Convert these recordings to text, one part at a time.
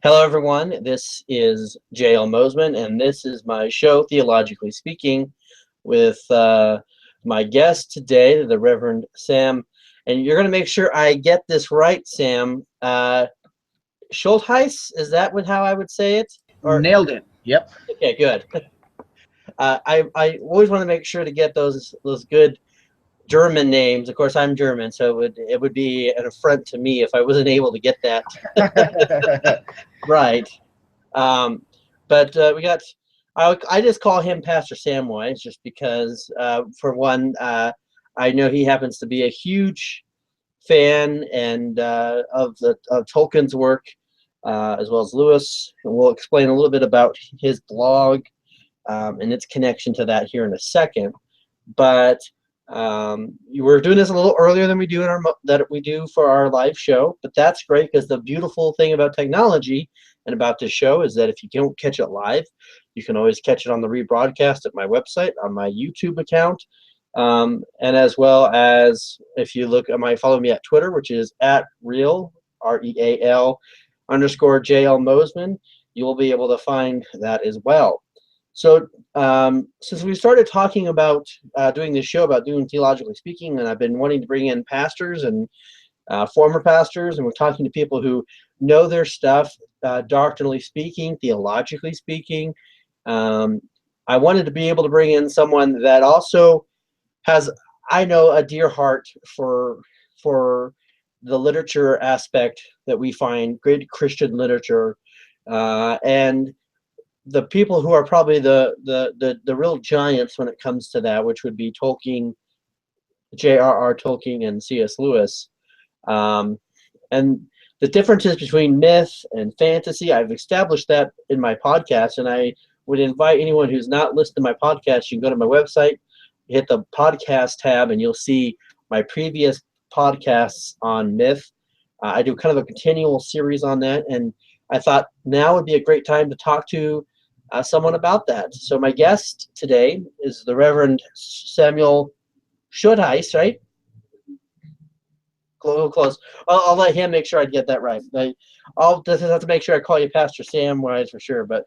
Hello, everyone. This is J.L. Mosman, and this is my show, Theologically Speaking, with my guest today, the Reverend Sam. And you're going to make sure I get this right, Sam. Schuldheisz, is that how I would say it? Or Nailed it. Yep. okay, good. I always want to make sure to get those good German names. Of course, I'm German, so it would be an affront to me if I wasn't able to get that right. Um, but we got, I just call him Pastor Samwise just because, for one, I know he happens to be a huge fan and of Tolkien's work, as well as Lewis. And we'll explain a little bit about his blog and its connection to that here in a second. But you were doing this a little earlier than we do for our live show, but that's great because the beautiful thing about technology and about this show is that if you don't catch it live, you can always catch it on the rebroadcast at my website, on my YouTube account, and as well as if you follow me at Twitter, which is at real REAL underscore JL Mosman, you will be able to find that as well. So since we started talking about doing this show about doing Theologically Speaking, and I've been wanting to bring in pastors and former pastors, and we're talking to people who know their stuff, doctrinally speaking, theologically speaking. I wanted to be able to bring in someone that also has, I know, a dear heart for the literature aspect that we find, great Christian literature, and the people who are probably the real giants when it comes to that, which would be Tolkien, J.R.R. Tolkien, and C.S. Lewis. Um, and the differences between myth and fantasy, I've established that in my podcast, and I would invite anyone who's not listened to my podcast, you can go to my website, hit the podcast tab, and you'll see my previous podcasts on myth. I do kind of a continual series on that, and I thought now would be a great time to talk to someone about that. So my guest today is the Reverend Samuel Schuldheisz, right? Close. I'll let him make sure I get that right. I'll just have to make sure I call you Pastor Sam Wise for sure. But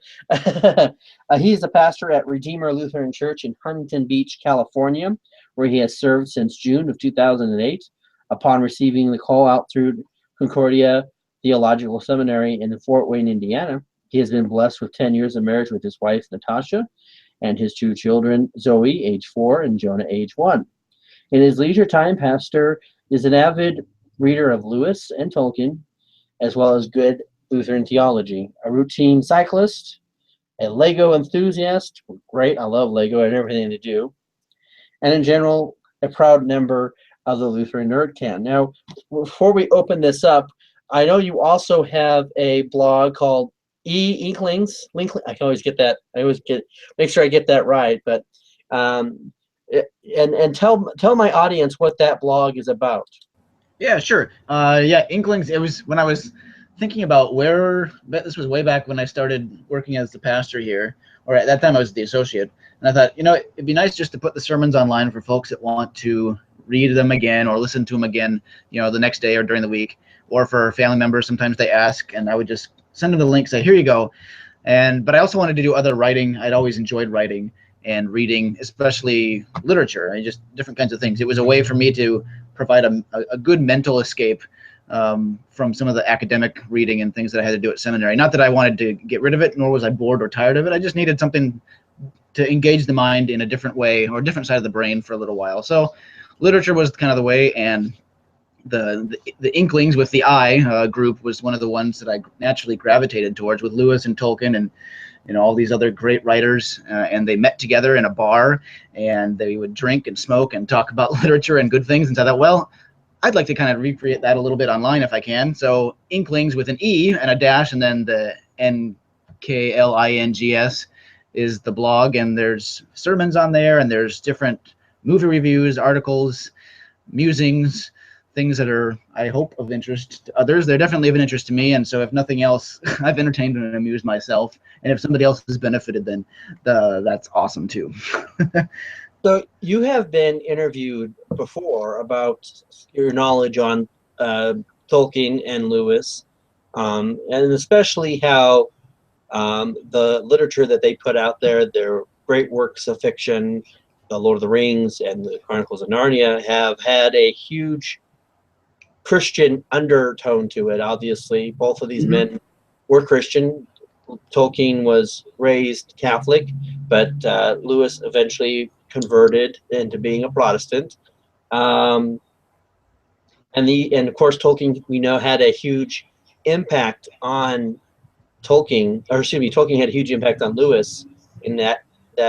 he's the pastor at Redeemer Lutheran Church in Huntington Beach, California, where he has served since June of 2008. Upon receiving the call out through Concordia Theological Seminary in Fort Wayne, Indiana, he has been blessed with 10 years of marriage with his wife, Natasha, and his two children, Zoe, age 4, and Jonah, age 1. In his leisure time, Pastor is an avid reader of Lewis and Tolkien, as well as good Lutheran theology, a routine cyclist, a Lego enthusiast, great, I love Lego and everything they do, and in general, a proud member of the Lutheran Nerd Can. Now, before we open this up, I know you also have a blog called Inklings. I can always get that. Make sure I get that right. But and tell my audience what that blog is about. Yeah, sure. Yeah, Inklings. It was when I was thinking about this was way back when I started working as the pastor here, or at that time I was the associate. And I thought, it'd be nice just to put the sermons online for folks that want to read them again or listen to them again, the next day or during the week, or for family members. Sometimes they ask, and I would just send them the link, say, here you go. But I also wanted to do other writing. I'd always enjoyed writing and reading, especially literature, and just different kinds of things. It was a way for me to provide a good mental escape from some of the academic reading and things that I had to do at seminary. Not that I wanted to get rid of it, nor was I bored or tired of it. I just needed something to engage the mind in a different way or a different side of the brain for a little while. So literature was kind of the way, and the Inklings with the I group was one of the ones that I naturally gravitated towards, with Lewis and Tolkien and all these other great writers, and they met together in a bar and they would drink and smoke and talk about literature and good things. And so I thought, well, I'd like to kind of recreate that a little bit online if I can. So Inklings with an E and a dash, and then the NKLINGS is the blog, and there's sermons on there, and there's different movie reviews, articles, musings, things that are, I hope, of interest to others. They're definitely of an interest to me, and so if nothing else, I've entertained and amused myself. And if somebody else has benefited, then that's awesome too. So you have been interviewed before about your knowledge on Tolkien and Lewis, and especially how the literature that they put out there, their great works of fiction, The Lord of the Rings and the Chronicles of Narnia, have had a huge Christian undertone to it. Obviously, both of these men were Christian. Tolkien was raised Catholic, but Lewis eventually converted into being a Protestant. Um, and of course, Tolkien, we know, had a huge impact on Tolkien had a huge impact on Lewis in that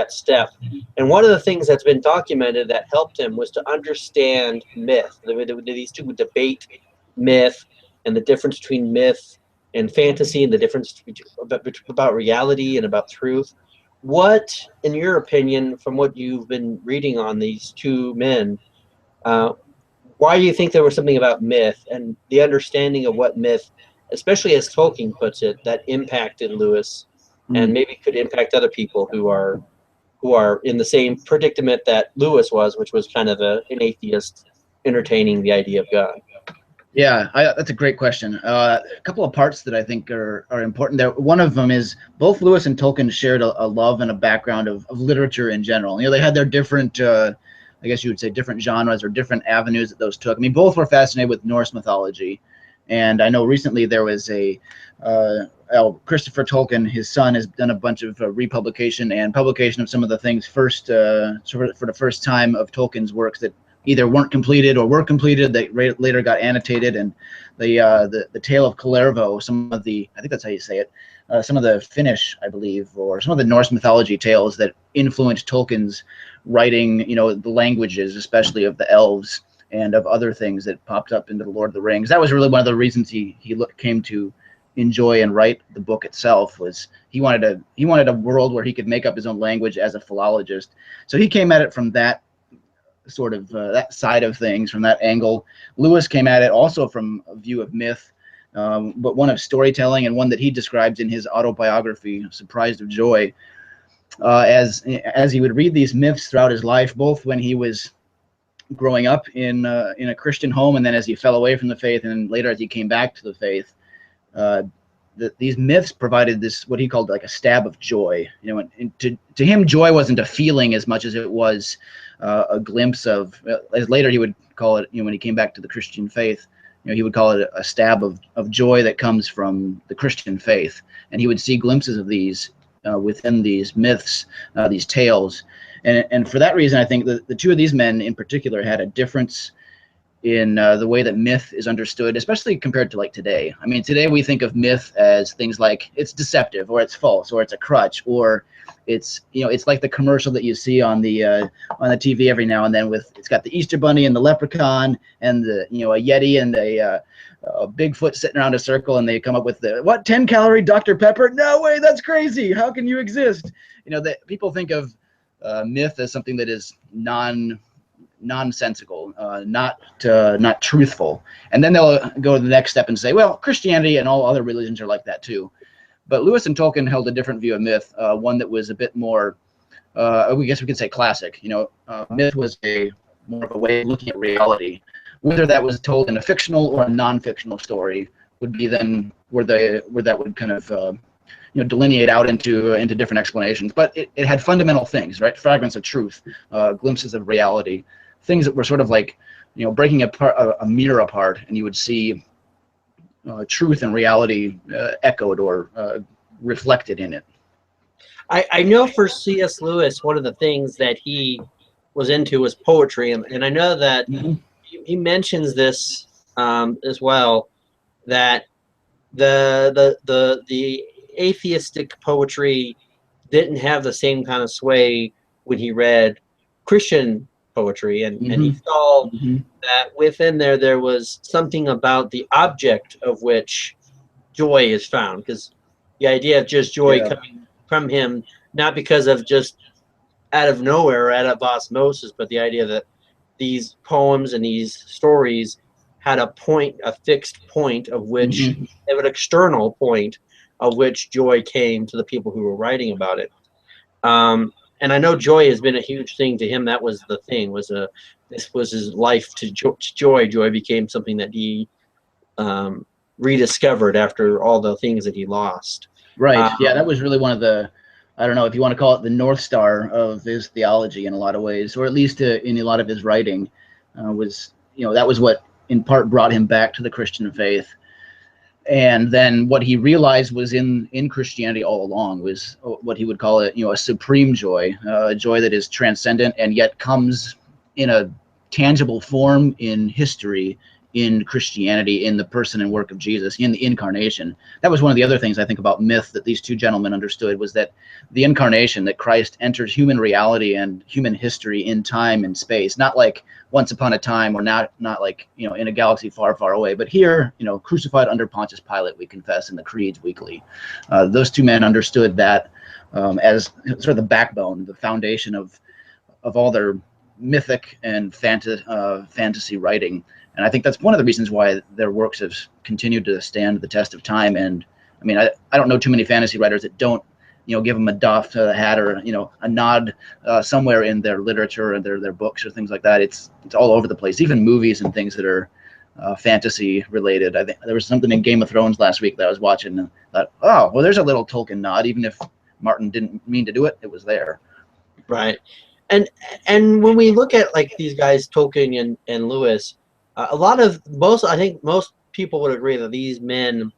step. And one of the things that's been documented that helped him was to understand myth. These two would debate myth and the difference between myth and fantasy, and the difference about reality and about truth. What, in your opinion, from what you've been reading on these two men, uh, why do you think there was something about myth and the understanding of what myth, especially as Tolkien puts it, that impacted Lewis and maybe could impact other people who are in the same predicament that Lewis was, which was kind of an atheist entertaining the idea of God? Yeah, that's a great question. A couple of parts that I think are important there. One of them is both Lewis and Tolkien shared a love and a background of literature in general. You know, they had their different, I guess you would say, different genres or different avenues that those took. I mean, both were fascinated with Norse mythology. And I know recently there was Christopher Tolkien, his son, has done a bunch of republication and publication of some of the things for the first time of Tolkien's works that either weren't completed or were completed that later got annotated. And the Tale of Kullervo, some of the, I think that's how you say it, some of the Finnish, I believe, or some of the Norse mythology tales that influenced Tolkien's writing, you know, the languages, especially of the elves and of other things that popped up into the Lord of the Rings. That was really one of the reasons he came to enjoy and write the book itself. Was he wanted a world where he could make up his own language as a philologist. So he came at it from that sort of that side of things, from that angle. Lewis came at it also from a view of myth, but one of storytelling, and one that he describes in his autobiography, Surprised of Joy, as he would read these myths throughout his life, both when he was growing up in a Christian home, and then as he fell away from the faith, and then later as he came back to the faith. These myths provided this, what he called like a stab of joy. You know, and to him, joy wasn't a feeling as much as it was a glimpse of, as later he would call it, you know, when he came back to the Christian faith, you know, he would call it a stab of joy that comes from the Christian faith. And he would see glimpses of these within these myths, these tales. And for that reason, I think the two of these men in particular had a difference in the way that myth is understood, especially compared to like today. I mean, today we think of myth as things like it's deceptive, or it's false, or it's a crutch, or it's, you know, it's like the commercial that you see on the TV every now and then with, it's got the Easter Bunny and the leprechaun and the, you know, a Yeti and a Bigfoot sitting around a circle, and they come up with the, what, 10-calorie Dr. Pepper? No way, that's crazy. How can you exist? You know, that people think of myth as something that is nonsensical, not truthful. And then they'll go to the next step and say, well, Christianity and all other religions are like that too. But Lewis and Tolkien held a different view of myth, one that was a bit more, we guess we could say classic. You know, myth was more of a way of looking at reality. Whether that was told in a fictional or a non-fictional story would be then where that would kind of you know, delineate out into different explanations. But it had fundamental things, right? Fragments of truth, glimpses of reality, things that were sort of like, you know, breaking a mirror apart, and you would see truth and reality echoed or reflected in it. I know for C.S. Lewis, one of the things that he was into was poetry, and I know that he mentions this as well, that the atheistic poetry didn't have the same kind of sway when he read Christian poetry, and he saw that within there was something about the object of which joy is found, because the idea of just joy coming from him, not because of just out of nowhere or out of osmosis, but the idea that these poems and these stories had a fixed point of which, an external point of which joy came to the people who were writing about it. And I know joy has been a huge thing to him. That was the thing. This was his life to joy. Joy became something that he rediscovered after all the things that he lost. Right. Yeah, that Um, was really one of the, I don't know if you want to call it the North Star of his theology in a lot of ways, or at least in a lot of his writing, was, that was what in part brought him back to the Christian faith. And then what he realized was in Christianity all along was what he would call it, a supreme joy, a joy that is transcendent and yet comes in a tangible form in history, in Christianity, in the person and work of Jesus, in the incarnation. That was one of the other things I think about myth that these two gentlemen understood, was that the incarnation, that Christ enters human reality and human history in time and space, not like once upon a time, or not like, in a galaxy far, far away, but here, crucified under Pontius Pilate, we confess in the creeds weekly. Those two men understood that as sort of the backbone, the foundation of all their mythic and fantasy writing. And I think that's one of the reasons why their works have continued to stand the test of time. And I mean, I don't know too many fantasy writers that don't, give them a doff to the hat, or, a nod somewhere in their literature and their books or things like that. It's all over the place, even movies and things that are fantasy related. I think there was something in Game of Thrones last week that I was watching and thought, oh, well, there's a little Tolkien nod. Even if Martin didn't mean to do it, it was there. right. And when we look at like these guys, Tolkien and Lewis, I think most people would agree that these men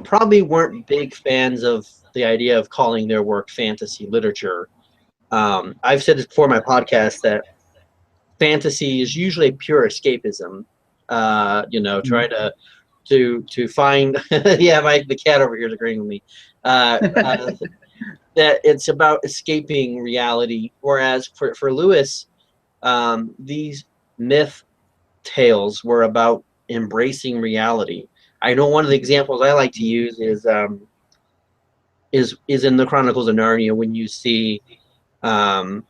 probably weren't big fans of the idea of calling their work fantasy literature. I've said it before in my podcast that fantasy is usually pure escapism. Trying to find yeah, the cat over here is agreeing with me. That it's about escaping reality, whereas for Lewis, these myth tales were about embracing reality. I know one of the examples I like to use is in the Chronicles of Narnia, when you see um,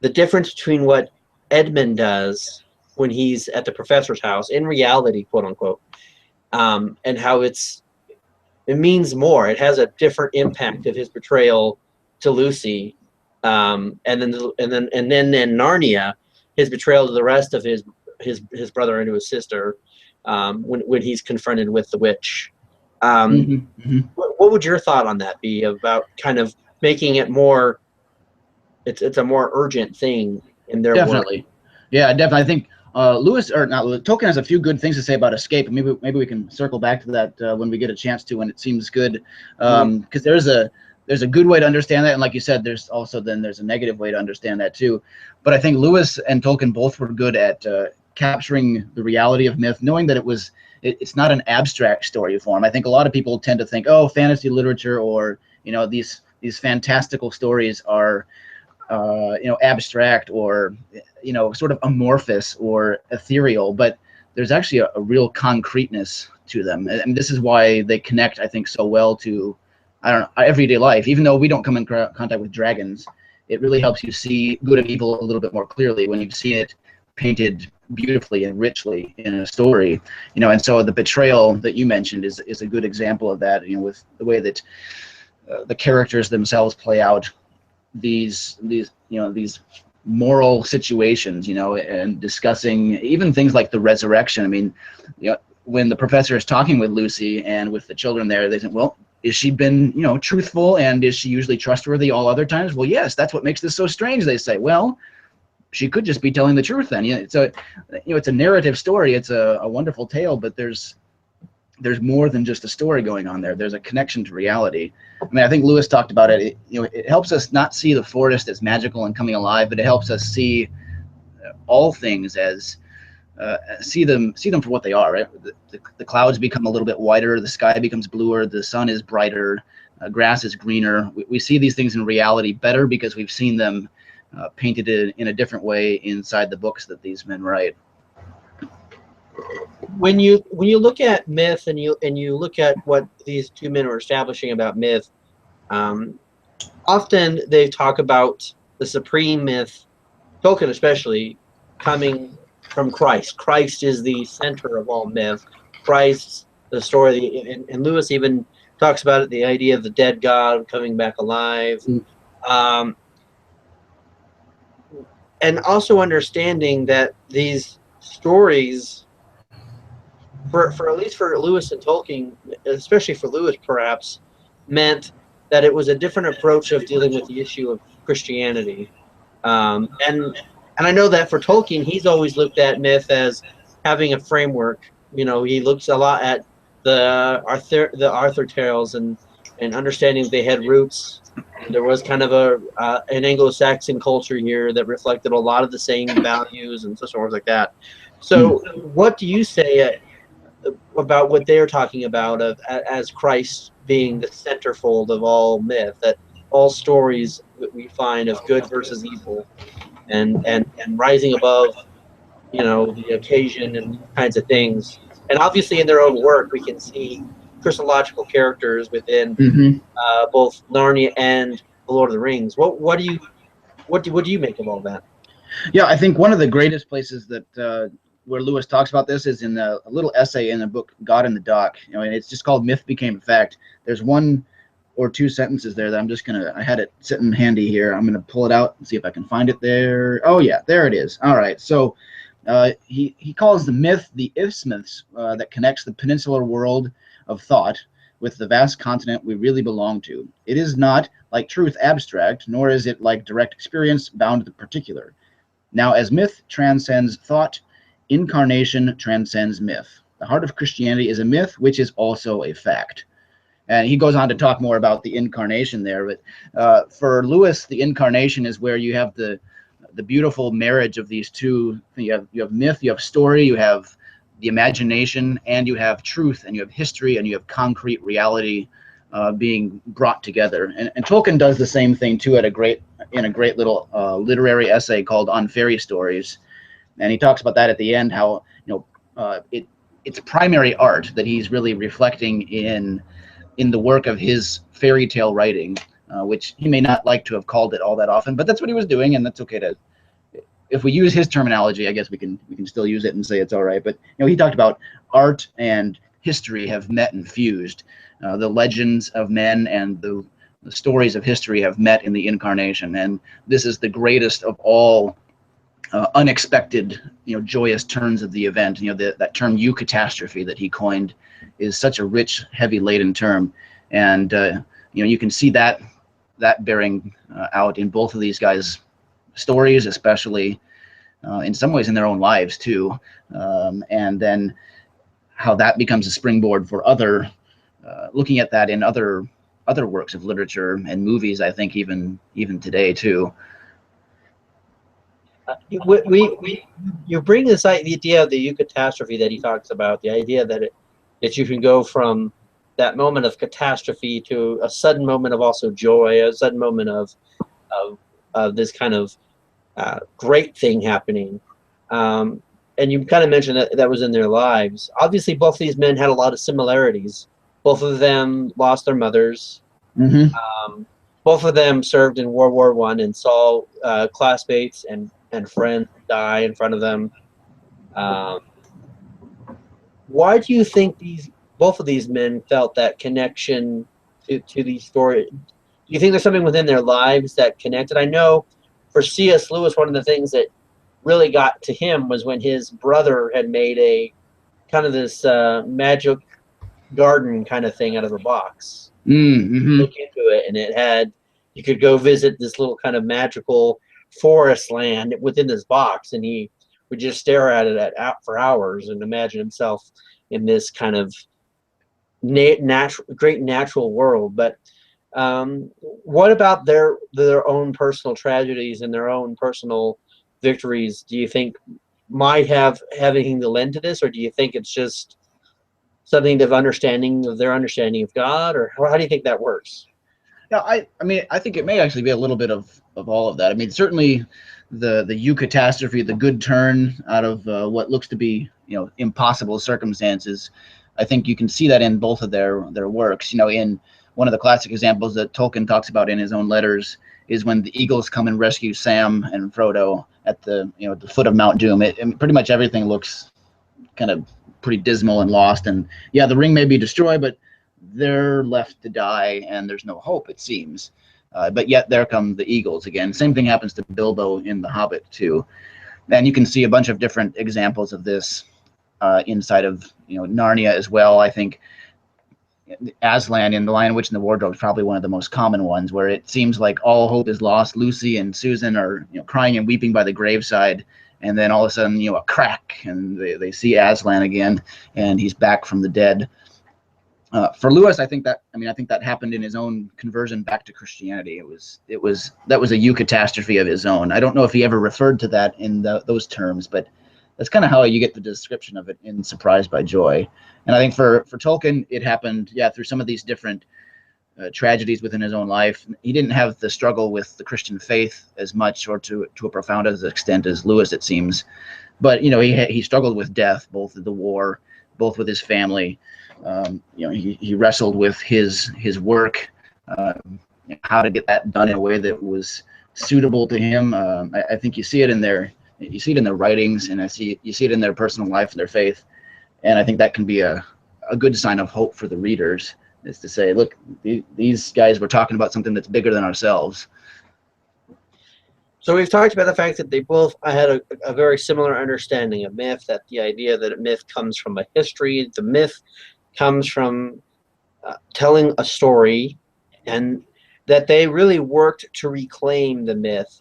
the difference between what Edmund does when he's at the professor's house in reality, quote unquote, and how it means more. It has a different impact of his betrayal to Lucy, and then in Narnia, his betrayal to the rest of his brother and to his sister, when he's confronted with the witch. What would your thought on that be about kind of making it more? It's a more urgent thing in their work. Definitely. Yeah, definitely. I think Lewis, or not Lewis, Tolkien has a few good things to say about escape. Maybe we can circle back to that when we get a chance to, when it seems good. Because there's a good way to understand that, and like you said, there's a negative way to understand that too. But I think Lewis and Tolkien both were good at capturing the reality of myth, knowing that it's not an abstract story form. I think a lot of people tend to think, oh, fantasy literature, or these fantastical stories are abstract, or sort of amorphous or ethereal, but there's actually a real concreteness to them, and this is why they connect, I think, so well to, I don't know, everyday life. Even though we don't come in contact with dragons, it really helps you see good and evil a little bit more clearly when you see it painted beautifully and richly in a story. And so the betrayal that you mentioned is a good example of that, with the way that the characters themselves play out these moral situations, and discussing even things like the resurrection. I mean, when the professor is talking with Lucy and with the children there, they think, well, is she been, truthful, and is she usually trustworthy all other times? Well, yes, that's what makes this so strange. They say, well, she could just be telling the truth then. So, it's a narrative story. It's a wonderful tale, but there's more than just a story going on there. There's a connection to reality. I mean, I think Lewis talked about it. It helps us not see the forest as magical and coming alive, but it helps us see all things as see them for what they are. Right? The clouds become a little bit whiter, the sky becomes bluer, the sun is brighter, grass is greener. We see these things in reality better because we've seen them painted in a different way inside the books that these men write. When you look at myth, and you look at what these two men were establishing about myth, often they talk about the supreme myth, Tolkien especially, coming from Christ. Christ is the center of all myth. Christ, the story, and Lewis even talks about it, the idea of the dead God coming back alive. And also understanding that these stories for at least for Lewis and Tolkien, especially for Lewis, perhaps meant that it was a different approach of dealing with the issue of Christianity. And I know that for Tolkien, he's always looked at myth as having a framework. You know, he looks a lot at the Arthur tales and understanding they had roots. And there was kind of an Anglo-Saxon culture here that reflected a lot of the same values and so forth like that. Mm. So, what do you say about what they're talking about as Christ being the centerfold of all myth, that all stories that we find of good versus evil and rising above, the occasion and these kinds of things. And obviously in their own work, we can see Christological characters within Hmm. both Narnia and The Lord of the Rings. What do you make of all that? Yeah, I think one of the greatest places that where Lewis talks about this is in a little essay in the book God in the Dock. And it's just called "Myth Became a Fact." There's one or two sentences there that I had it sitting handy here. I'm gonna pull it out and see if I can find it there. Oh yeah, there it is. All right, so he calls the myth the isthmus that connects the peninsular world of thought with the vast continent we really belong to. It is not, like truth, abstract, nor is it like direct experience bound to the particular. Now, as myth transcends thought, incarnation transcends myth. The heart of Christianity is a myth, which is also a fact. And he goes on to talk more about the incarnation there. But for Lewis, the incarnation is where you have the beautiful marriage of these two. You have myth, you have story, you have the imagination, and you have truth, and you have history, and you have concrete reality being brought together. And Tolkien does the same thing too in a great little literary essay called "On Fairy Stories," and he talks about that at the end. How it's primary art that he's really reflecting in the work of his fairy tale writing, which he may not like to have called it all that often, but that's what he was doing, and that's okay to. If we use his terminology, I guess we can still use it and say it's all right. But he talked about art and history have met and fused. The legends of men and the stories of history have met in the incarnation, and this is the greatest of all unexpected, joyous turns of the event. That term eucatastrophe that he coined is such a rich, heavy laden term, and you can see that bearing out in both of these guys' stories, especially in some ways in their own lives too, and then how that becomes a springboard for other looking at that in other works of literature and movies. I think even today too. You bring this the idea of the eucatastrophe that he talks about, the idea that you can go from that moment of catastrophe to a sudden moment of also joy, a sudden moment of this kind of great thing happening. And you kind of mentioned that was in their lives. Obviously, both of these men had a lot of similarities. Both of them lost their mothers. Mm-hmm. Both of them served in World War I and saw classmates and friends die in front of them. Um, why do you think both of these men felt that connection to these stories? Do you think there's something within their lives that connected? I know for C.S. Lewis, one of the things that really got to him was when his brother had made a kind of this magic garden kind of thing out of a box. Mm-hmm. Look into it, and you could go visit this little kind of magical forest land within this box, and he would just stare at it for hours and imagine himself in this kind of great natural world. But what about their own personal tragedies and their own personal victories do you think might have anything to lend to this, or do you think it's just something of their understanding of God, or how do you think that works? Yeah, I mean, I think it may actually be a little bit of all of that. I mean, certainly the eucatastrophe, the good turn out of what looks to be impossible circumstances. I think you can see that in both of their works. In one of the classic examples that Tolkien talks about in his own letters is when the eagles come and rescue Sam and Frodo at the foot of Mount Doom. And pretty much everything looks kind of pretty dismal and lost. And yeah, the ring may be destroyed, but they're left to die, and there's no hope, it seems. But yet there come the eagles again. Same thing happens to Bilbo in The Hobbit too. And you can see a bunch of different examples of this inside of Narnia as well. I think Aslan in The Lion, Witch, and the Wardrobe is probably one of the most common ones, where it seems like all hope is lost. Lucy and Susan are crying and weeping by the graveside, and then all of a sudden a crack, and they see Aslan again, and he's back from the dead. For Lewis, I think that happened in his own conversion back to Christianity. That was a eucatastrophe of his own. I don't know if he ever referred to that in those terms, but that's kind of how you get the description of it in Surprised by Joy. And I think for Tolkien, it happened, through some of these different tragedies within his own life. He didn't have the struggle with the Christian faith as much, or to a profound extent as Lewis, it seems. But he struggled with death, both at the war, both with his family. He wrestled with his work, how to get that done in a way that was suitable to him. I think you see it in their writings, and you see it in their personal life and their faith. And I think that can be a good sign of hope for the readers, is to say, look, these guys were talking about something that's bigger than ourselves. So we've talked about the fact that they both had a very similar understanding of myth, that the idea that a myth comes from a history, the myth comes from telling a story, and that they really worked to reclaim the myth.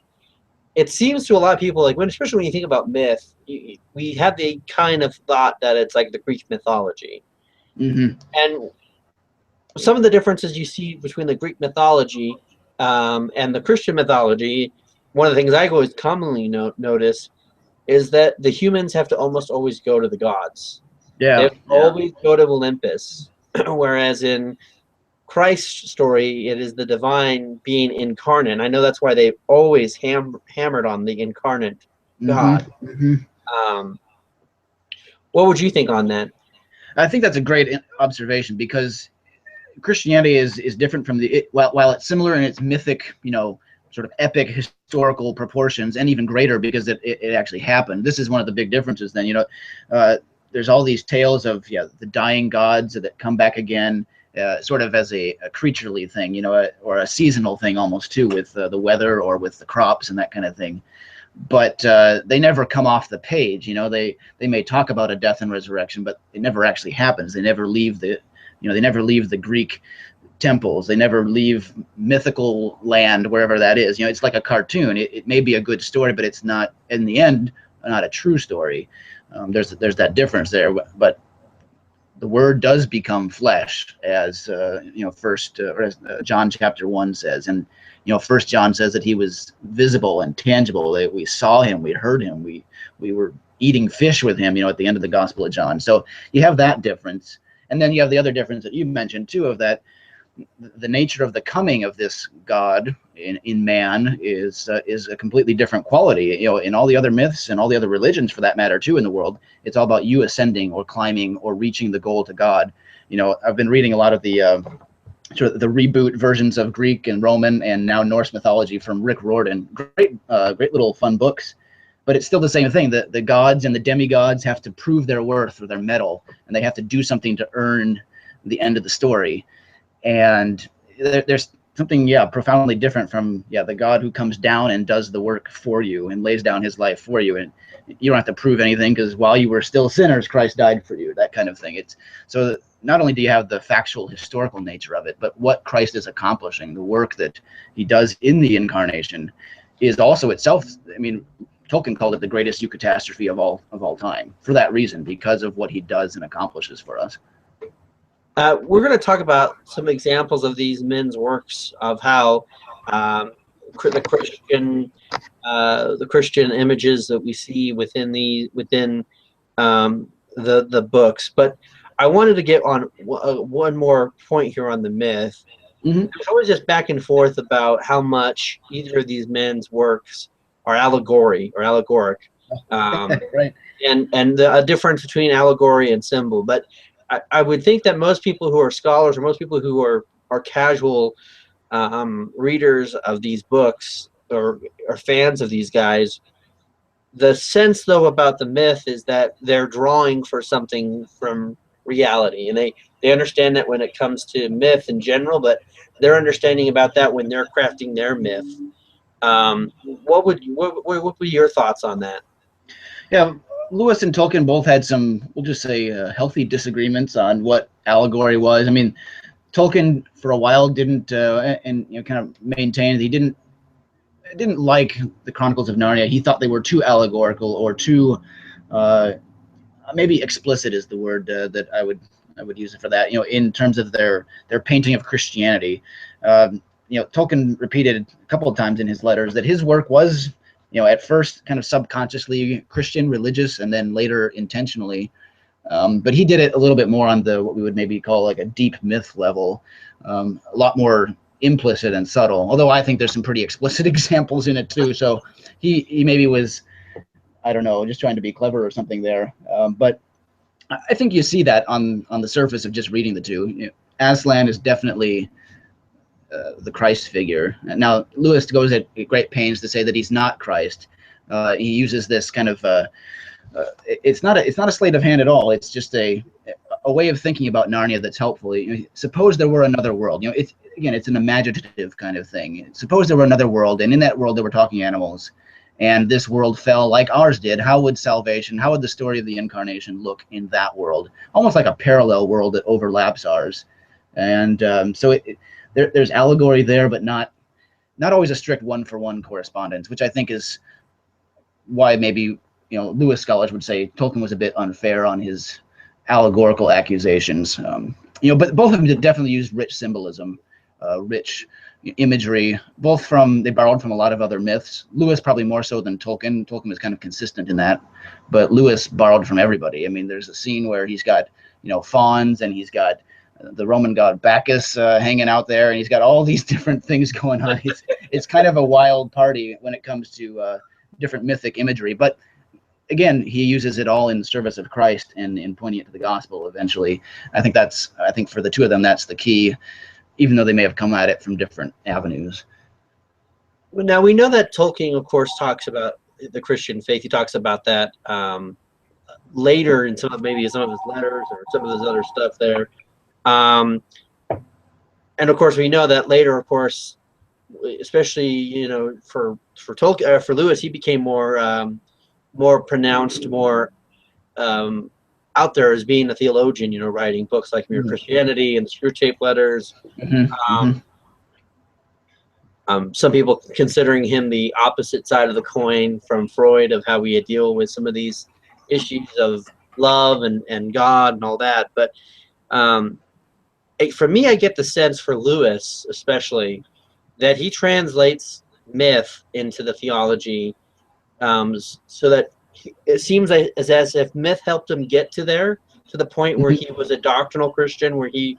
It seems to a lot of people, especially when you think about myth, we have the kind of thought that it's like the Greek mythology. Mm-hmm. And some of the differences you see between the Greek mythology and the Christian mythology, one of the things I always commonly notice is that the humans have to almost always go to the gods. They always go to Olympus, whereas in Christ's story, it is the divine being incarnate. And I know that's why they always hammered on the incarnate God. Mm-hmm. What would you think on that? I think that's a great observation, because Christianity is different from while it's similar in its mythic, sort of epic historical proportions, and even greater because it actually happened. This is one of the big differences then. There's all these tales of the dying gods that come back again, sort of as a creaturely thing, or a seasonal thing almost too, with the weather or with the crops and that kind of thing. But they never come off the page. They may talk about a death and resurrection, but it never actually happens. They never leave the Greek temples. They never leave mythical land, wherever that is. It's like a cartoon. It may be a good story, but it's not, in the end, not a true story. There's that difference there. But the Word does become flesh, as as John chapter 1 says, and First John says that he was visible and tangible. That we saw him, we heard him, we were eating fish with him. At the end of the Gospel of John. So you have that difference, and then you have the other difference that you mentioned too, of that the nature of the coming of this God in man is a completely different quality. In all the other myths and all the other religions, for that matter, too, in the world, it's all about you ascending or climbing or reaching the goal to God. I've been reading a lot of the sort of the reboot versions of Greek and Roman and now Norse mythology from Rick Riordan. Great little fun books. But it's still the same thing. The gods and the demigods have to prove their worth or their mettle, and they have to do something to earn the end of the story. And there's something, profoundly different from, the God who comes down and does the work for you and lays down his life for you. And you don't have to prove anything, because while you were still sinners, Christ died for you, that kind of thing. So not only do you have the factual historical nature of it, but what Christ is accomplishing, the work that he does in the incarnation is also itself, Tolkien called it the greatest eucatastrophe of all time, for that reason, because of what he does and accomplishes for us. We're going to talk about some examples of these men's works, of how the Christian images that we see within the books. But I wanted to get on one more point here on the myth. Mm-hmm. There's always just back and forth about how much either of these men's works are allegory or allegoric, right, and a difference between allegory and symbol. But I would think that most people who are scholars, or most people who are casual readers of these books, or fans of these guys, the sense though about the myth is that they're drawing for something from reality, and they understand that when it comes to myth in general, but they're understanding about that when they're crafting their myth. What would be your thoughts on that? Yeah, Lewis and Tolkien both had some, we'll just say, healthy disagreements on what allegory was. I mean, Tolkien for a while didn't, and kind of maintained he didn't like the Chronicles of Narnia. He thought they were too allegorical or too, maybe explicit is the word that I would use it for that. In terms of their painting of Christianity. Tolkien repeated a couple of times in his letters that his work was, at first kind of subconsciously Christian, religious, and then later intentionally. But he did it a little bit more on what we would maybe call like a deep myth level, a lot more implicit and subtle. Although I think there's some pretty explicit examples in it too. So he maybe was, I don't know, just trying to be clever or something there. But I think you see that on the surface of just reading the two. Aslan is definitely the Christ figure. Now, Lewis goes at great pains to say that he's not Christ. He uses this kind of it's not a sleight of hand at all. It's just a way of thinking about Narnia that's helpful. Suppose there were another world. It's an imaginative kind of thing. Suppose there were another world, and in that world there were talking animals, and this world fell like ours did. How would salvation, how would the story of the incarnation look in that world? Almost like a parallel world that overlaps ours. And so there's allegory there, but not always a strict one-for-one correspondence, which I think is why maybe Lewis scholars would say Tolkien was a bit unfair on his allegorical accusations. But both of them definitely used rich symbolism, rich imagery. They borrowed from a lot of other myths. Lewis probably more so than Tolkien. Tolkien was kind of consistent in that, but Lewis borrowed from everybody. I mean, there's a scene where he's got fawns, and he's got the Roman god Bacchus hanging out there, and he's got all these different things going on. It's kind of a wild party when it comes to different mythic imagery, but again, he uses it all in service of Christ and in pointing it to the gospel eventually. I think for the two of them, that's the key, even though they may have come at it from different avenues. Now, we know that Tolkien, of course, talks about the Christian faith. He talks about that later in some of his letters or some of his other stuff there. And of course, we know that later, of course, especially, for Tolkien, for Lewis, he became more pronounced, more out there as being a theologian, writing books like Mere Christianity and the Screwtape Letters. Some people considering him the opposite side of the coin from Freud, of how we deal with some of these issues of love and God and all that. But for me, I get the sense for Lewis especially that he translates myth into the theology, so that it seems as if myth helped him get to the point where he was a doctrinal Christian, where he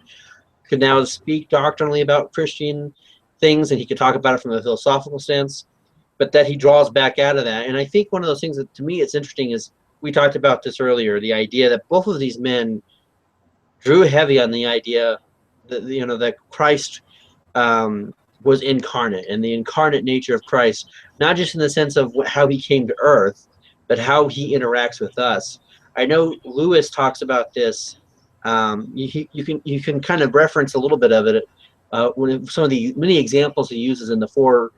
could now speak doctrinally about Christian things, and he could talk about it from a philosophical sense, but that he draws back out of that. And I think one of those things that to me it's interesting is, we talked about this earlier, the idea that both of these men drew heavy on the idea that that Christ was incarnate, and the incarnate nature of Christ, not just in the sense of how he came to earth, but how he interacts with us. I know Lewis talks about this. You can kind of reference a little bit of it when some of the many examples he uses in the four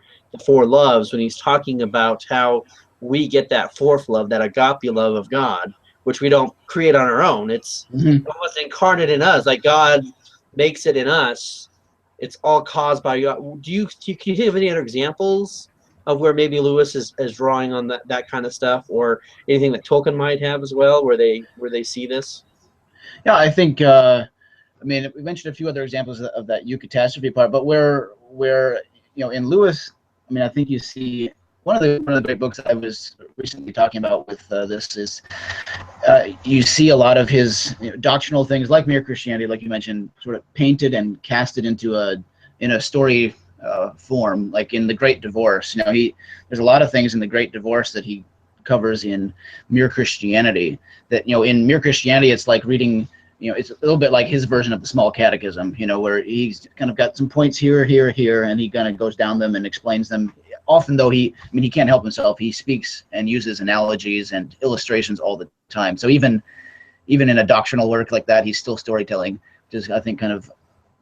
loves, when he's talking about how we get that fourth love, that agape love of God, which we don't create on our own. It's almost incarnate in us, like God makes it in us. It's all caused by God. Can you think of any other examples of where maybe Lewis is drawing on that kind of stuff, or anything that Tolkien might have as well, where they see this? Yeah, I think. I mean, we mentioned a few other examples of that eucatastrophe part, but where in Lewis, I mean, I think you see one of the great books I was recently talking about with this is you see a lot of his doctrinal things like Mere Christianity, like you mentioned, sort of painted and casted into a story form, like in The Great Divorce. There's a lot of things in The Great Divorce that he covers in Mere Christianity. That in Mere Christianity, it's like reading. It's a little bit like his version of the Small Catechism. Where he's kind of got some points here, and he kind of goes down them and explains them. Often, though, he can't help himself. He speaks and uses analogies and illustrations all the time. So even in a doctrinal work like that, he's still storytelling. Just I think kind of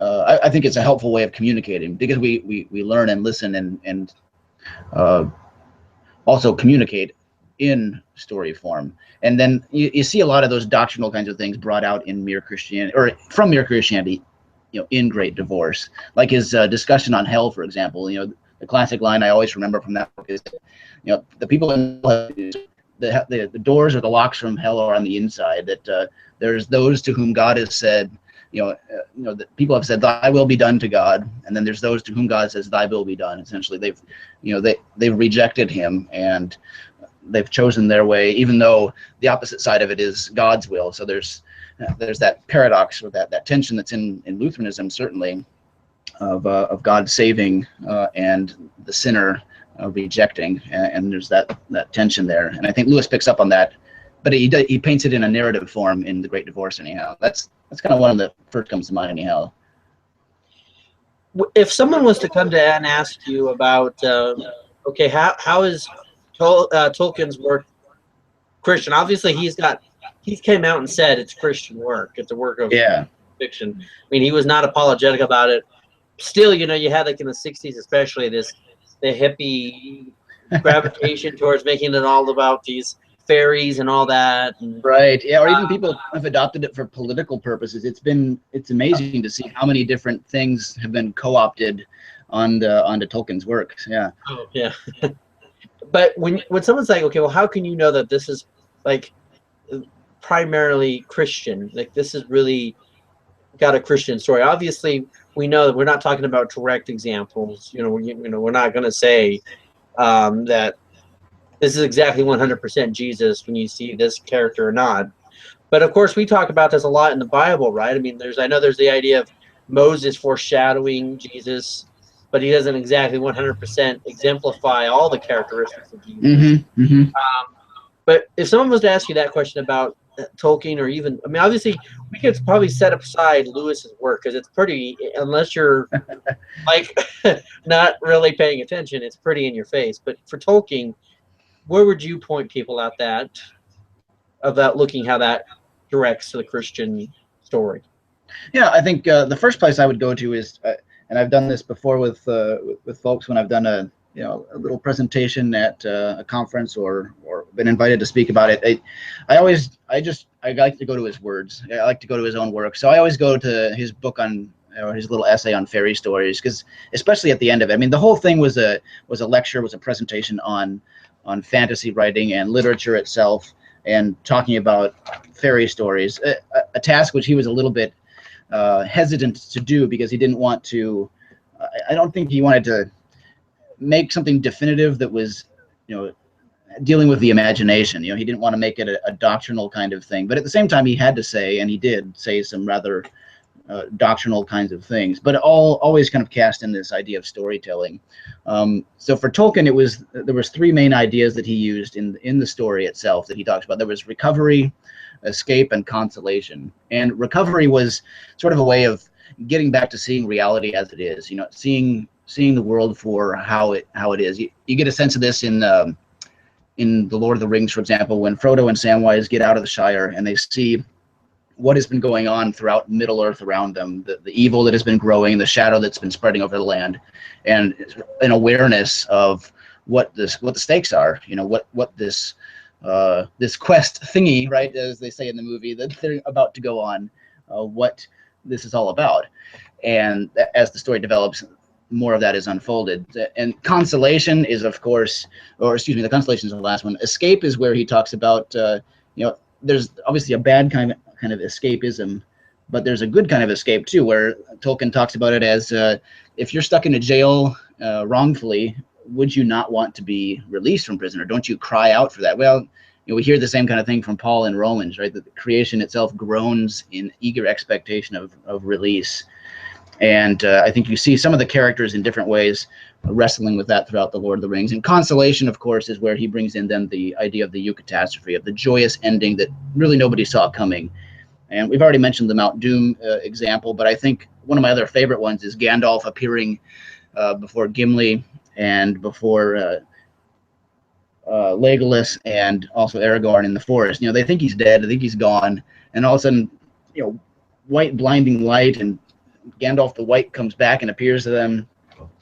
I think it's a helpful way of communicating, because we learn and listen and also communicate in story form. And then you see a lot of those doctrinal kinds of things brought out in Mere Christianity, or from Mere Christianity, in Great Divorce, like his discussion on hell, for example. The classic line I always remember from that book is, the people in the doors or the locks from hell are on the inside. That there's those to whom God has said, that people have said, "Thy will be done" to God, and then there's those to whom God says, "Thy will be done." Essentially, they've rejected Him and they've chosen their way, even though the opposite side of it is God's will. So there's that paradox, or that tension that's in Lutheranism, certainly, of God saving and the sinner rejecting, and there's that tension there. And I think Lewis picks up on that, but he paints it in a narrative form in The Great Divorce. Anyhow, that's kind of one of the first comes to mind. Anyhow, if someone was to come to and ask you about, okay, how is Tolkien's work Christian? Obviously, he came out and said it's Christian work. It's a work of fiction. I mean, he was not apologetic about it. Still, you had, like, in the 60s especially, the hippie gravitation towards making it all about these fairies and all that. And, right. Yeah. Or even people have adopted it for political purposes. It's amazing to see how many different things have been co-opted onto Tolkien's works. Yeah. Oh, yeah. But when someone's like, okay, well, how can you know that this is, like, primarily Christian? Like, this is really got a Christian story. Obviously, we know that we're not talking about direct examples. We're not going to say that this is exactly 100% Jesus when you see this character or not. But of course, we talk about this a lot in the Bible, right? I mean, I know there's the idea of Moses foreshadowing Jesus, but he doesn't exactly 100% exemplify all the characteristics of Jesus. Mm-hmm, mm-hmm. But if someone was to ask you that question about Tolkien, or even, I mean, obviously, we could probably set aside Lewis's work, because it's pretty, unless you're like not really paying attention, it's pretty in your face. But for Tolkien, where would you point people at about looking how that directs to the Christian story? Yeah, I think the first place I would go to is, and I've done this before with folks when I've done a little presentation at a conference or been invited to speak about it. I like to go to his words. I like to go to his own work. So I always go to his book or his little essay on fairy stories, because especially at the end of it, I mean, the whole thing was a lecture, was a presentation on fantasy writing and literature itself, and talking about fairy stories, a task which he was a little bit hesitant to do, because he didn't want to. I don't think he wanted to make something definitive that was, dealing with the imagination. He didn't want to make it a doctrinal kind of thing, but at the same time, he had to say, and he did say, some rather doctrinal kinds of things, but always kind of cast in this idea of storytelling. So for Tolkien, there was three main ideas that he used in the story itself that he talks about. There was recovery, escape, and consolation. And recovery was sort of a way of getting back to seeing reality as it is. Seeing the world for how it is. You get a sense of this in The Lord of the Rings, for example, when Frodo and Samwise get out of the Shire and they see what has been going on throughout Middle Earth around them, the evil that has been growing, the shadow that's been spreading over the land, and an awareness of what the stakes are. What this quest thingy, right, as they say in the movie, that they're about to go on, what this is all about. And as the story develops, more of that is unfolded. And consolation is, of course, the consolation is the last one. Escape is where he talks about, there's obviously a bad kind of escapism, but there's a good kind of escape too, where Tolkien talks about it as, if you're stuck in a jail wrongfully, would you not want to be released from prison, or don't you cry out for that? Well, we hear the same kind of thing from Paul in Romans, right? That the creation itself groans in eager expectation of release. And I think you see some of the characters in different ways wrestling with that throughout The Lord of the Rings. And consolation, of course, is where he brings in then the idea of the eucatastrophe, of the joyous ending that really nobody saw coming. And we've already mentioned the Mount Doom example, but I think one of my other favorite ones is Gandalf appearing before Gimli and before Legolas and also Aragorn in the forest. They think he's dead, they think he's gone, and all of a sudden, white blinding light, and Gandalf the White comes back and appears to them.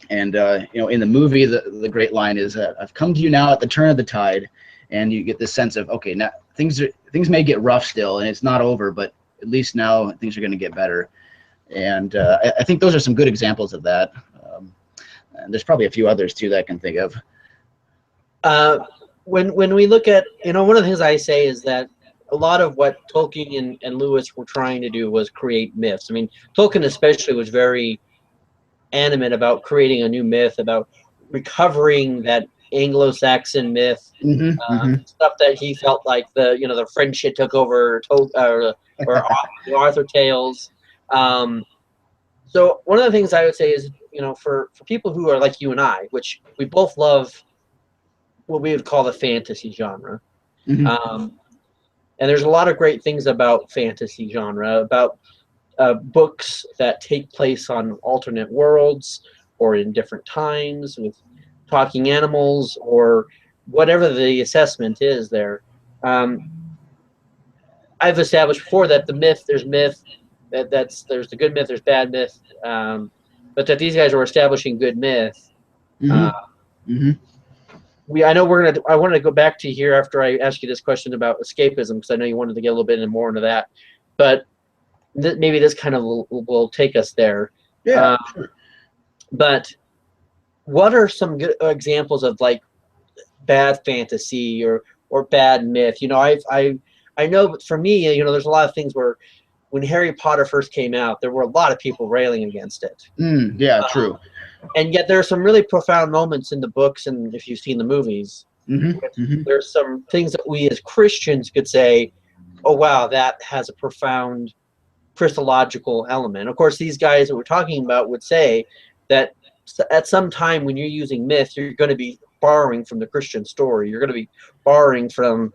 And in the movie, the great line is, "I've come to you now at the turn of the tide, and you get this sense of, okay, now things may get rough still, and it's not over, but at least now things are going to get better. And I think those are some good examples of that. And there's probably a few others too that I can think of. When we look at, one of the things I say is that a lot of what Tolkien and Lewis were trying to do was create myths. I mean, Tolkien especially was very animate about creating a new myth, about recovering that Anglo-Saxon myth, stuff that he felt like the French shit took over, or Arthur tales. So one of the things I would say is, for people who are like you and I, which we both love what we would call the fantasy genre. And there's a lot of great things about fantasy genre, about books that take place on alternate worlds or in different times with talking animals or whatever the assessment is there. I've established before that there's myth, there's the good myth, there's bad myth, but that these guys are establishing good myth. I wanted to go back to here after I asked you this question about escapism, because I know you wanted to get a little bit more into that, but maybe this kind of will take us there. Yeah, sure. But what are some good examples of like bad fantasy or bad myth? I know for me, there's a lot of things where when Harry Potter first came out, there were a lot of people railing against it. Yeah, true. And yet there are some really profound moments in the books, and if you've seen the movies, there's some things that we as Christians could say, oh wow, that has a profound Christological element. Of course, these guys that we're talking about would say that at some time when you're using myth, you're going to be borrowing from the Christian story. You're going to be borrowing from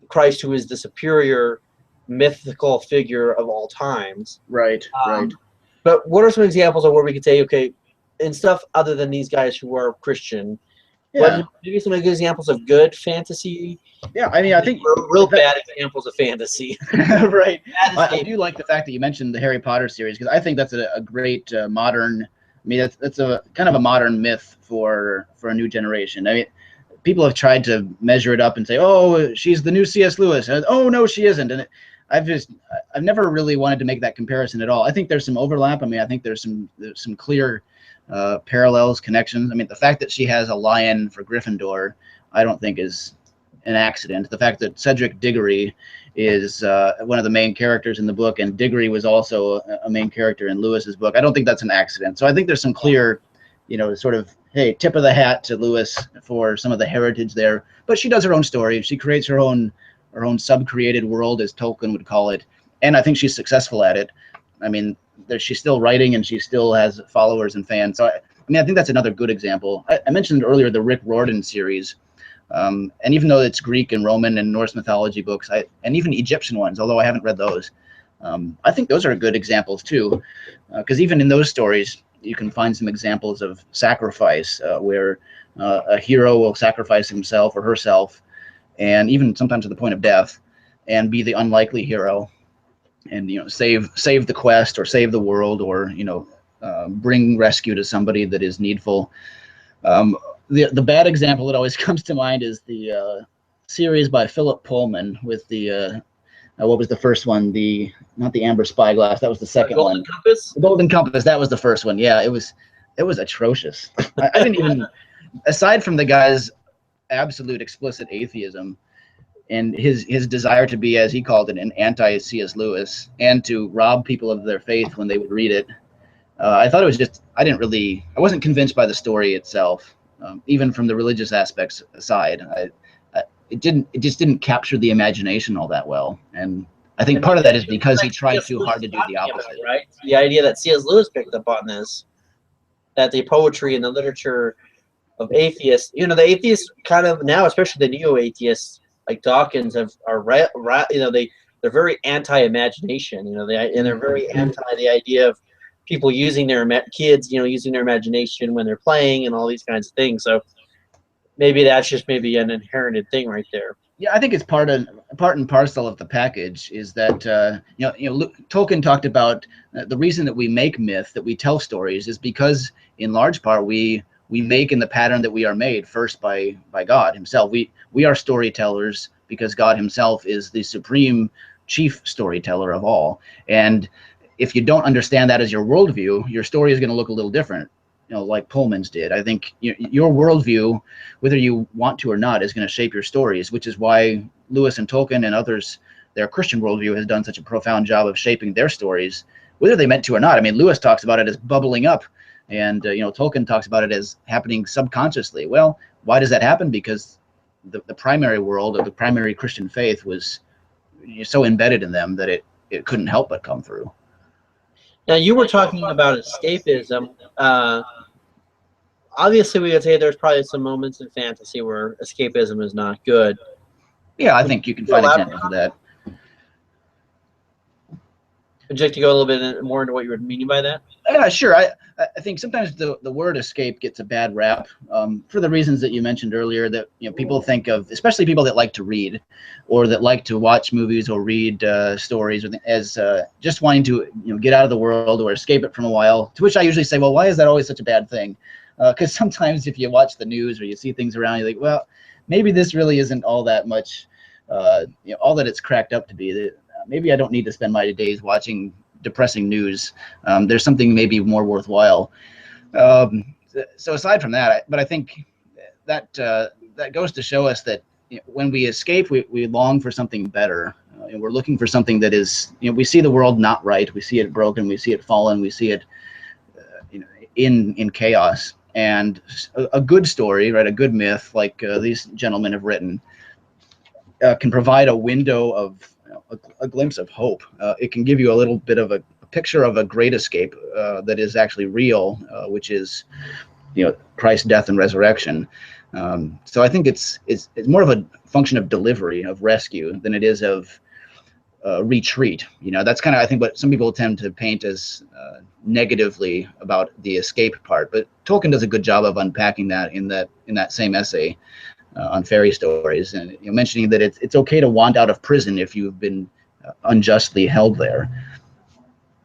Christ, who is the superior mythical figure of all times. Right. But what are some examples of where we could say, okay, and stuff other than these guys who are Christian? Yeah. Maybe some good examples of good fantasy. Yeah, I mean, I think real bad examples of fantasy. Right. I do like the fact that you mentioned the Harry Potter series, because I think that's a great modern. I mean, that's a kind of a modern myth for a new generation. I mean, people have tried to measure it up and say, oh, she's the new C.S. Lewis. And, oh no, she isn't. And I've never really wanted to make that comparison at all. I think there's some overlap. I mean, I think there's some clear parallels, connections. I mean, the fact that she has a lion for Gryffindor, I don't think is an accident. The fact that Cedric Diggory is one of the main characters in the book, and Diggory was also a main character in Lewis's book, I don't think that's an accident. So I think there's some clear, sort of, hey, tip of the hat to Lewis for some of the heritage there. But she does her own story. She creates her own sub-created world, as Tolkien would call it, and I think she's successful at it. I mean, she's still writing, and she still has followers and fans. So I think that's another good example. I mentioned earlier the Rick Riordan series. And even though it's Greek and Roman and Norse mythology books, and even Egyptian ones, although I haven't read those, I think those are good examples too, because even in those stories, you can find some examples of sacrifice, where a hero will sacrifice himself or herself, and even sometimes to the point of death, and be the unlikely hero, and save the quest or save the world, or bring rescue to somebody that is needful. The bad example that always comes to mind is the series by Philip Pullman with the what was the first one? Not the Amber Spyglass. That was the second one. Golden Compass. The Golden Compass. That was the first one. Yeah, it was atrocious. I didn't even, aside from the guy's absolute explicit atheism and his desire to be, as he called it, an anti-C.S. Lewis, and to rob people of their faith when they would read it. I thought it was just, I wasn't convinced by the story itself. Even from the religious aspects aside, it just didn't capture the imagination all that well, and I think part of that is because he tried too hard to do the opposite. Right? The idea that C.S. Lewis picked up on this, that the poetry and the literature of atheists, the atheists kind of now, especially the neo-atheists like Dawkins, they're very anti-imagination. And they're very anti the idea of people using their kids, using their imagination when they're playing and all these kinds of things. So maybe that's just maybe an inherited thing right there. Yeah, I think it's part and parcel of the package. Is that Tolkien talked about the reason that we make myth, that we tell stories, is because in large part we we make in the pattern that we are made first by God himself. We are storytellers because God himself is the supreme chief storyteller of all. And if you don't understand that as your worldview, your story is going to look a little different, like Pullman's did. I think your worldview, whether you want to or not, is going to shape your stories, which is why Lewis and Tolkien and others, their Christian worldview has done such a profound job of shaping their stories, whether they meant to or not. I mean, Lewis talks about it as bubbling up, and Tolkien talks about it as happening subconsciously. Well, why does that happen? Because the primary world of the primary Christian faith was so embedded in them that it couldn't help but come through. Now, you were talking about escapism. Obviously, we would say there's probably some moments in fantasy where escapism is not good. Yeah, I think you can find examples of that. Would you like to go a little bit more into what you were meaning by that? Yeah, sure. I think sometimes the word escape gets a bad rap for the reasons that you mentioned earlier, that people think of, especially people that like to read or that like to watch movies or read stories as just wanting to get out of the world or escape it from a while, to which I usually say, well, why is that always such a bad thing? Because sometimes if you watch the news or you see things around, you think, well, maybe this really isn't all that much, all that it's cracked up to be. Maybe I don't need to spend my days watching depressing news. There's something maybe more worthwhile. So aside from that, but I think that that goes to show us that when we escape, we long for something better. And we're looking for something that is, we see the world not right. We see it broken. We see it fallen. We see it in chaos. And a good story, right, a good myth like these gentlemen have written can provide a window of a glimpse of hope. It can give you a little bit of a picture of a great escape that is actually real, which is Christ's death and resurrection. So I think it's more of a function of delivery, of rescue, than it is of retreat. That's kind of, I think, what some people tend to paint as negatively about the escape part. But Tolkien does a good job of unpacking that in that same essay on fairy stories, and mentioning that it's okay to want out of prison if you've been unjustly held there.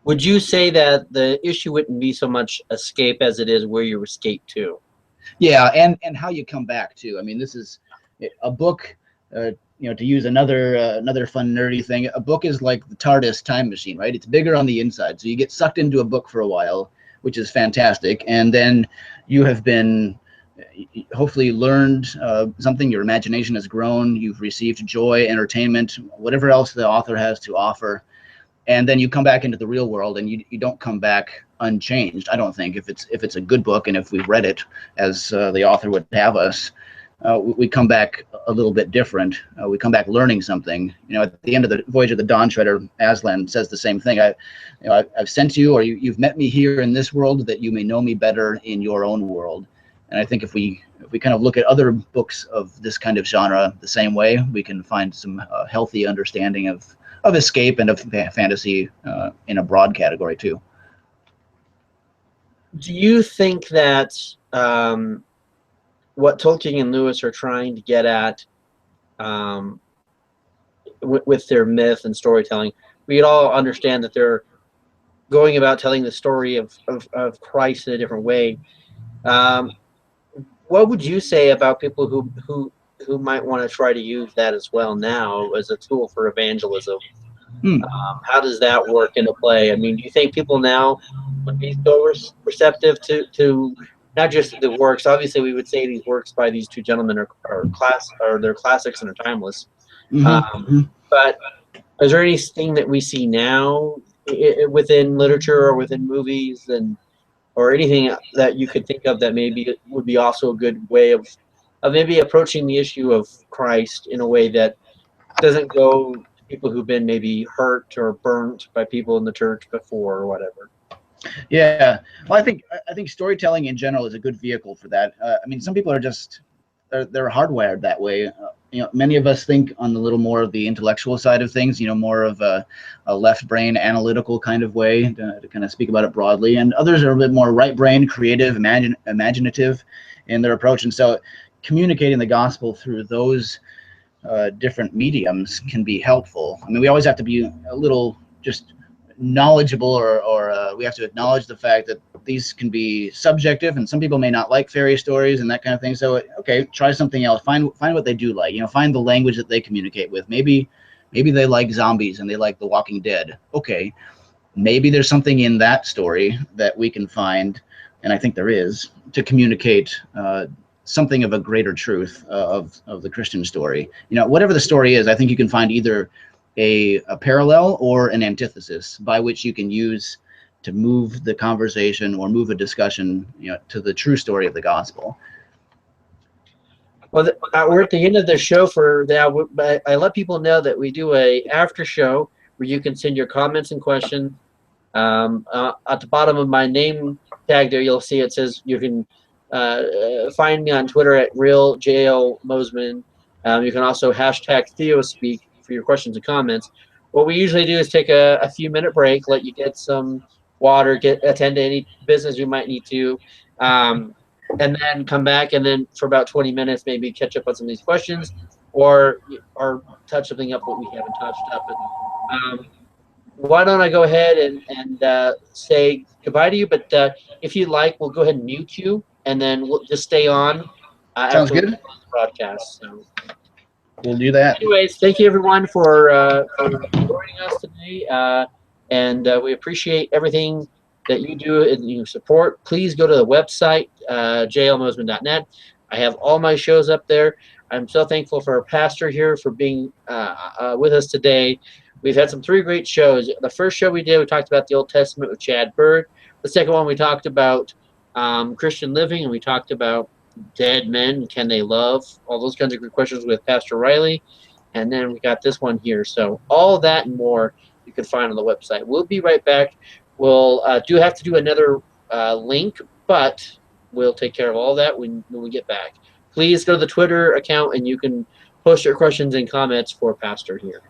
Would you say that the issue wouldn't be so much escape as it is where you escape to? Yeah, and how you come back too. I mean, this is a book. To use another fun nerdy thing, a book is like the TARDIS time machine, right? It's bigger on the inside, so you get sucked into a book for a while, which is fantastic, and then you have been hopefully learned something. Your imagination has grown. You've received joy, entertainment, whatever else the author has to offer, and then you come back into the real world, and you don't come back unchanged. I don't think, if it's a good book and if we've read it as the author would have us, we come back a little bit different. We come back learning something. At the end of the Voyage of the Dawn Treader, Aslan says the same thing. I've sent you, or you've met me here in this world, that you may know me better in your own world. And I think if we kind of look at other books of this kind of genre the same way, we can find some healthy understanding of escape and of fantasy in a broad category too. Do you think that what Tolkien and Lewis are trying to get at with their myth and storytelling, we could all understand that they're going about telling the story of Christ in a different way? What would you say about people who might want to try to use that as well now as a tool for evangelism? How does that work into play? I mean, do you think people now would be so receptive to not just the works? Obviously, we would say these works by these two gentlemen are they're classics and are timeless. But is there anything that we see now within literature or within movies or anything that you could think of that maybe would be also a good way of maybe approaching the issue of Christ in a way that doesn't go to people who've been maybe hurt or burnt by people in the church before or whatever? Yeah, well, I think storytelling in general is a good vehicle for that. I mean, some people are just they're hardwired that way. Many of us think on a little more of the intellectual side of things. More of a left brain analytical kind of way to kind of speak about it broadly, and others are a bit more right brain, creative, imaginative in their approach. And so, communicating the gospel through those different mediums can be helpful. I mean, we always have to be a little just knowledgeable, or we have to acknowledge the fact that these can be subjective, and some people may not like fairy stories and that kind of thing. So okay, try something else. Find what they do like. Find the language that they communicate with. Maybe they like zombies and they like The Walking Dead. Okay, maybe there's something in that story that we can find, and I think there is, to communicate something of a greater truth of the Christian story. Whatever the story is, I think you can find either a parallel or an antithesis by which you can use to move the conversation or move a discussion, to the true story of the gospel. Well, we're at the end of the show for now, but I let people know that we do a after show where you can send your comments and questions. At the bottom of my name tag there, you'll see it says you can find me on Twitter at RealJLMosman. You can also hashtag TheoSpeak for your questions and comments. What we usually do is take a few minute break, let you get some water, attend to any business you might need to, and then come back, and then for about 20 minutes maybe catch up on some of these questions, or touch something up what we haven't touched up. Why don't I go ahead and say goodbye to you? But if you'd like, we'll go ahead and mute you, and then we'll just stay on Sounds after we good. close the broadcast. So, we'll do that. anyways, thank you everyone for joining us today, and we appreciate everything that you do and you support. Please go to the website, jlmosman.net. I have all my shows up there. I'm so thankful for our pastor here for being with us today. We've had some 3 great shows. The first show we did, we talked about the Old Testament with Chad Bird. The second one, we talked about Christian living, and we talked about dead men, can they love? All those kinds of good questions with Pastor Riley. And then we got this one here. So all that and more you can find on the website. We'll be right back. We'll do have to do another link, but we'll take care of all that when we get back. Please go to the Twitter account, and you can post your questions and comments for Pastor here.